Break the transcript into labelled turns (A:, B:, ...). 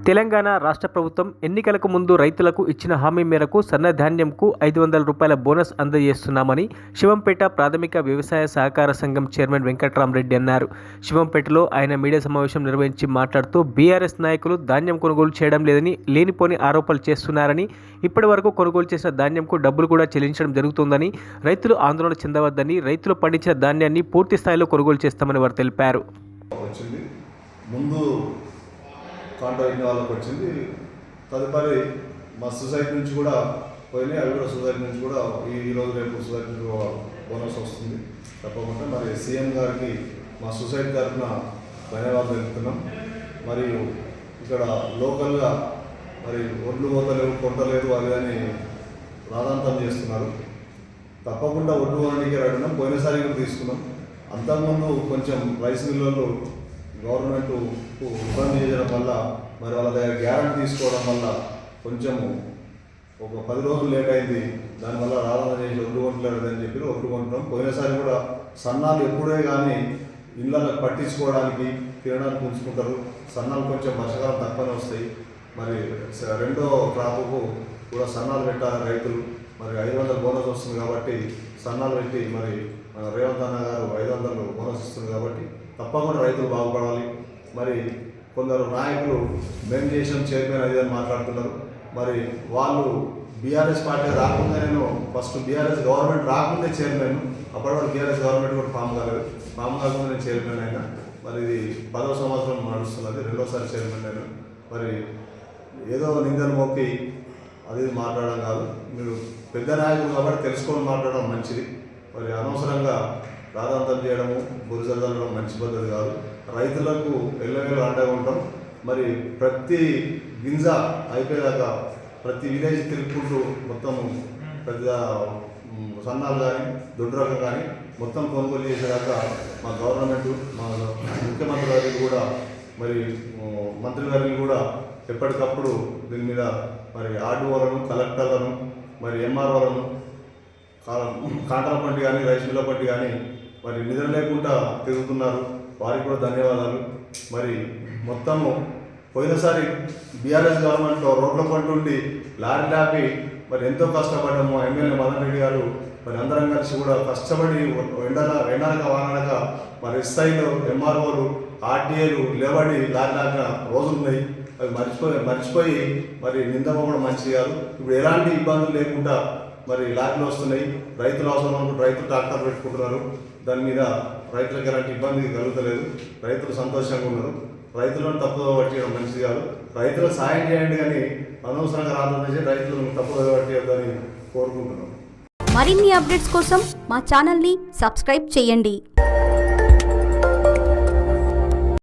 A: తెలంగాణ రాష్ట్ర ప్రభుత్వం ఎన్నికలకు ముందు రైతులకు ఇచ్చిన హామీ మేరకు సన్నధాన్యంకు 500 రూపాయల బోనస్ అందజేస్తున్నామని శివంపేట ప్రాథమిక వ్యవసాయ సహకార సంఘం చైర్మన్ వెంకట్రామరెడ్డి అన్నారు. శివంపేటలో ఆయన మీడియా సమావేశం నిర్వహించి మాట్లాడుతూ బీఆర్ఎస్ నాయకులు ధాన్యం కొనుగోలు చేయడం లేదని లేనిపోని ఆరోపణలు చేస్తున్నారని, ఇప్పటి వరకు కొనుగోలు చేసిన ధాన్యంకు డబ్బులు కూడా చెల్లించడం జరుగుతుందని, రైతులు ఆందోళన చెందవద్దని, రైతులు పండించిన ధాన్యాన్ని పూర్తి స్థాయిలో కొనుగోలు చేస్తామని వారు తెలిపారు.
B: కాంటో ఇన్ని వాళ్ళకి వచ్చింది. తదుపరి మా సొసైటీ నుంచి కూడా పోయినాయి. అవి కూడా సొసైటీ నుంచి కూడా ఈరోజు రేపు సొసైటీ నుంచి బోనస్ వస్తుంది తప్పకుండా. మరి సీఎం గారికి మా సొసైటీ తరఫున ధన్యవాదాలు తెలుపుతున్నాం. మరియు ఇక్కడ లోకల్గా మరి ఒడ్లు పోతలేవు, కొట్టలేదు అవి అని రాధాంతం చేస్తున్నారు. తప్పకుండా ఒడ్లు కొనడానికి అడిగినాం. పోయినసారి కూడా తీసుకున్నాం. అంతకుముందు కొంచెం రైస్ మిల్లర్లు గవర్నమెంట్ ఇబ్బంది చేయడం వల్ల మరి వాళ్ళ దగ్గర గ్యారంటీ తీసుకోవడం వల్ల కొంచెము ఒక 10 రోజులు లేట్ అయింది. దానివల్ల రాధన చేసి ఒడ్డు కొంటలేదని చెప్పి ఒడ్డు కొంటున్నాం. పోయినసారి కూడా సన్నాలు ఎప్పుడే కానీ ఇళ్ళకి పట్టించుకోవడానికి తినడానికి ఉంచుకుంటారు. సన్నాలు కొంచెం వర్షకాలం తక్కువనే వస్తాయి. మరి రెండో క్రాపుకు కూడా సన్నాలు పెట్టాలి రైతులు. మరి 500 బోనస్ వస్తుంది కాబట్టి సన్నాలు పెట్టి మరి రేవంత్ అన్న గారు 500 బోనస్ ఇస్తుంది కాబట్టి తప్పకుండా రైతులు బాగుపడాలి. మరి కొందరు నాయకులు మేము చేసిన చైర్మన్ అది అని మాట్లాడుతున్నారు. మరి వాళ్ళు బీఆర్ఎస్ పార్టీ రాకుండా, నేను ఫస్ట్ బీఆర్ఎస్ గవర్నమెంట్ రాకుండే చైర్మన్, అప్పటి వరకు బీఆర్ఎస్ గవర్నమెంట్ కూడా ఫామ్ కాలేదు. ఫామ్ కాకుండా నేను చైర్మన్ అయినా. మరి ఇది 10వ సంవత్సరం నడుస్తున్నది, 2వ చైర్మన్ అయినా. మరి ఏదో నిందలు మోపి అది మాట్లాడడం కాదు. మీరు పెద్ద నాయకులు కాబట్టి తెలుసుకొని మాట్లాడడం మంచిది. మరి అనవసరంగా రాధాంతం చేయడము, బురజల్లడం మంచి పద్ధతి కాదు. రైతులకు ఎల్లవేళ అండగా ఉంటాం. మరి ప్రతి గింజ అయిపోయేదాకా ప్రతి విలేజ్ తిరుగుకుంటూ మొత్తం పెద్ద సన్నాలు కానీ దొడ్డు రకం కానీ మొత్తం కొనుగోలు చేసేదాకా మా గవర్నమెంట్, మా ముఖ్యమంత్రి గారికి కూడా మరి మంత్రి గారికి కూడా ఎప్పటికప్పుడు దీని మీద మరి ఆర్డీఓలను, కలెక్టర్లను, మరి ఎంఆర్ఓలను, కాంట్రా పంటి కానీ రైస్ మిల్ల పంటి కానీ మరి నిద్ర లేకుండా తిరుగుతున్నారు. వారికి కూడా ధన్యవాదాలు. మరి మొత్తము పోయినసారి బీఆర్ఎస్ గవర్నమెంట్లో రోడ్ల పంట ఉండి లారీ లాపి మరి ఎంతో కష్టపడ్డాము. ఎమ్మెల్యే మదన్ రెడ్డి గారు మరి అందరం కలిసి కూడా కష్టపడి ఎండనక వాననక మరి స్థాయిలో ఎంఆర్ఓలు, ఆర్టీఏలు లేబడి లారీ లాపిన రోజులు ఉన్నాయి. అవి మర్చిపోయి మరి నిందమడం మంచి కాదు. ఇప్పుడు ఎలాంటి ఇబ్బందులు లేకుండా మరి లారీలు వస్తున్నాయి. రైతులు అవసరం అనుకుంటే రైతులు ట్రాక్టర్ పెట్టుకుంటున్నారు. దాని మీద రైతులకు ఎలాంటి ఇబ్బంది కలుగుతలేదు. రైతులు సంతోషంగా ఉన్నారు. రైతులను తప్పుదో పట్టడం మంచిది కాదు. రైతులకు సాయం చేయండి కానీ అనవసరంగా రాదని రైతులను తప్పుదో పట్టేయొద్దని కోరుకుంటున్నాం.
C: మరిన్ని అప్డేట్స్ కోసం మా ఛానల్ని సబ్స్క్రైబ్ చేయండి.